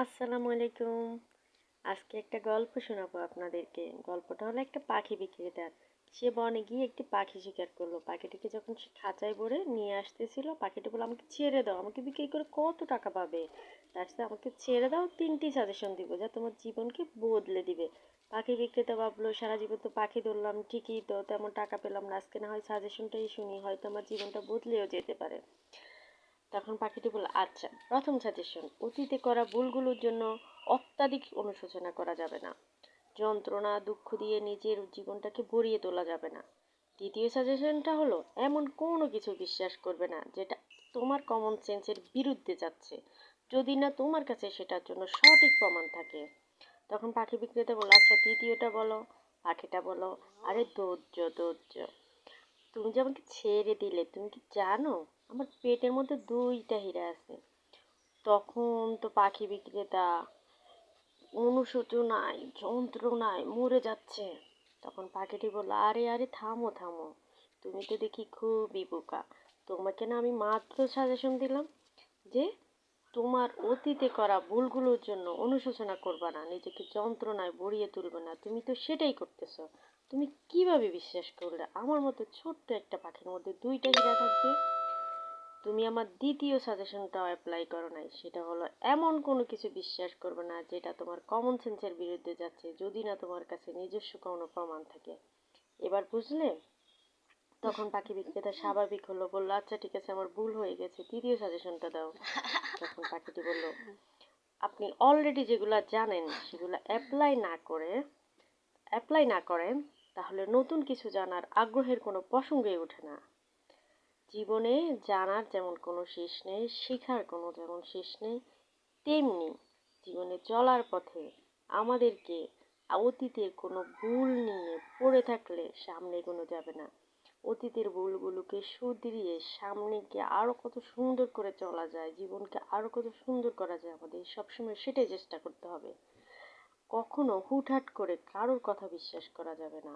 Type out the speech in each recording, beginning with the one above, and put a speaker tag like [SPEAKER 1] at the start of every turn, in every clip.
[SPEAKER 1] আসসালামু আলাইকুম। আজকে একটা গল্প শোনাবো আপনাদেরকে। গল্পটা হলো একটা পাখি বিক্রেতার। সে বনে গিয়ে একটি পাখি শিকার করলো। পাখিটিকে যখন সে খাঁচায় ভরে নিয়ে আসতেছিল, পাখিটি বলল, আমাকে ছেড়ে দাও, আমাকে বিক্রি করে কত টাকা পাবে? তার সাথে আমাকে ছেড়ে দাও, তিনটি সাজেশন দিব যা তোমার জীবনকে বদলে দিবে। পাখি বিক্রেতা ভাবলো, সারা জীবন তো পাখি ধরলাম, ঠিকই তো তেমন টাকা পেলাম না, আজকে না হয় সাজেশনটাই শুনি, হয়তো আমার জীবনটা বদলেও যেতে পারে। তখন পাখিটি বলল, আচ্ছা, প্রথম সাজেশন, অতীতে করা ভুলগুলোর জন্য অত্যাধিক অনুশোচনা করা যাবে না। যন্ত্রণা দুঃখ দিয়ে নিজের জীবনটাকে ভরিয়ে তোলা যাবে না। দ্বিতীয় সাজেশনটা হলো, এমন কোনো কিছু বিশ্বাস করবে না যেটা তোমার কমন সেন্সের বিরুদ্ধে যাচ্ছে, যদি না তোমার কাছে সেটার জন্য সঠিক প্রমাণ থাকে। তখন পাখি বিক্রেতা বলল, আচ্ছা তৃতীয়টা বলো। পাখিটা বলো, আরে ধৈর্য ধৈর্য, তুমি যে আমাকে ছেড়ে দিলে, তুমি কি জানো আমার পেটের মধ্যে দুইটা হীরা আছে? তখন তো পাখি বিক্রেতা অনুশোচনায় যন্ত্রণায় মরে যাচ্ছে। তখন পাখিটি বলল, আরে আরে থামো থামো, তুমি তো দেখি খুবই বোকা। তোমাকে না আমি মাত্র সাজেশন দিলাম যে তোমার অতীতে করা ভুলগুলোর জন্য অনুশোচনা করবে না, নিজেকে যন্ত্রণায় ভরিয়ে তুলবে না, তুমি তো সেটাই করতেছো। তুমি কিভাবে বিশ্বাস করলে আমার মতো ছোট্ট একটা পাখির মধ্যে দুইটা হীরা থাকবে? তুমি আমার দ্বিতীয় সাজেশনটাও অ্যাপ্লাই করো নাই, সেটা হলো এমন কোনো কিছু বিশ্বাস করবে না যেটা তোমার কমন সেন্সের বিরুদ্ধে যাচ্ছে, যদি না তোমার কাছে নিজস্ব কোনো প্রমাণ থাকে। এবার বুঝলে? তখন পাখি বিক্রেতা স্বাভাবিক হলো, বললো, আচ্ছা ঠিক আছে, আমার ভুল হয়ে গেছে, তৃতীয় সাজেশনটা দাও। তখন পাখিটি বলল, আপনি অলরেডি যেগুলো জানেন সেগুলো অ্যাপ্লাই না করেন, তাহলে নতুন কিছু জানার আগ্রহের কোনো প্রসঙ্গই ওঠে না। জীবনে জানার যেমন কোনো শেষ নেই, শেখার কোনো যেমন শেষ নেই, তেমনি জীবনে চলার পথে আমাদেরকে অতীতের কোনো ভুল নিয়ে পড়ে থাকলে সামনে এগোনো যাবে না। অতীতের ভুলগুলোকে শুধরিয়ে সামনে গিয়ে আরও কত সুন্দর করে চলা যায়, জীবনকে আরও কত সুন্দর করা যায়, আমাদের সবসময় সেটাই চেষ্টা করতে হবে। কখনো হুটহাট করে কারোর কথা বিশ্বাস করা যাবে না।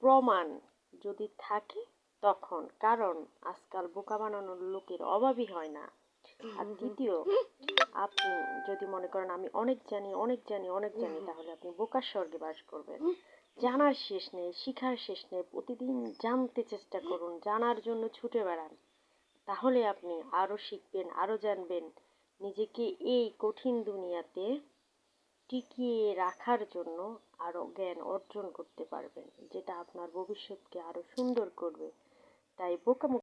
[SPEAKER 1] প্রমাণ যদি থাকে তখন, কারণ আজকাল বোকা বানানোর লোকের অভাবই হয় না। আর দ্বিতীয়, আপনি যদি মনে করেন আমি অনেক জানি অনেক জানি অনেক জানি, তাহলে আপনি বোকার স্বর্গে বাস করবেন। জানার শেষ নেই, শিখার শেষ নেই, প্রতিদিন জানতে চেষ্টা করুন, জানার জন্য ছুটে বেড়ান। তাহলে আপনি আরও শিখবেন, আরও জানবেন, নিজেকে এই কঠিন দুনিয়াতে টিকিয়ে রাখার জন্য আরও জ্ঞান অর্জন করতে পারবেন, যেটা আপনার ভবিষ্যৎকে আরও সুন্দর করবে। তাই বোকামো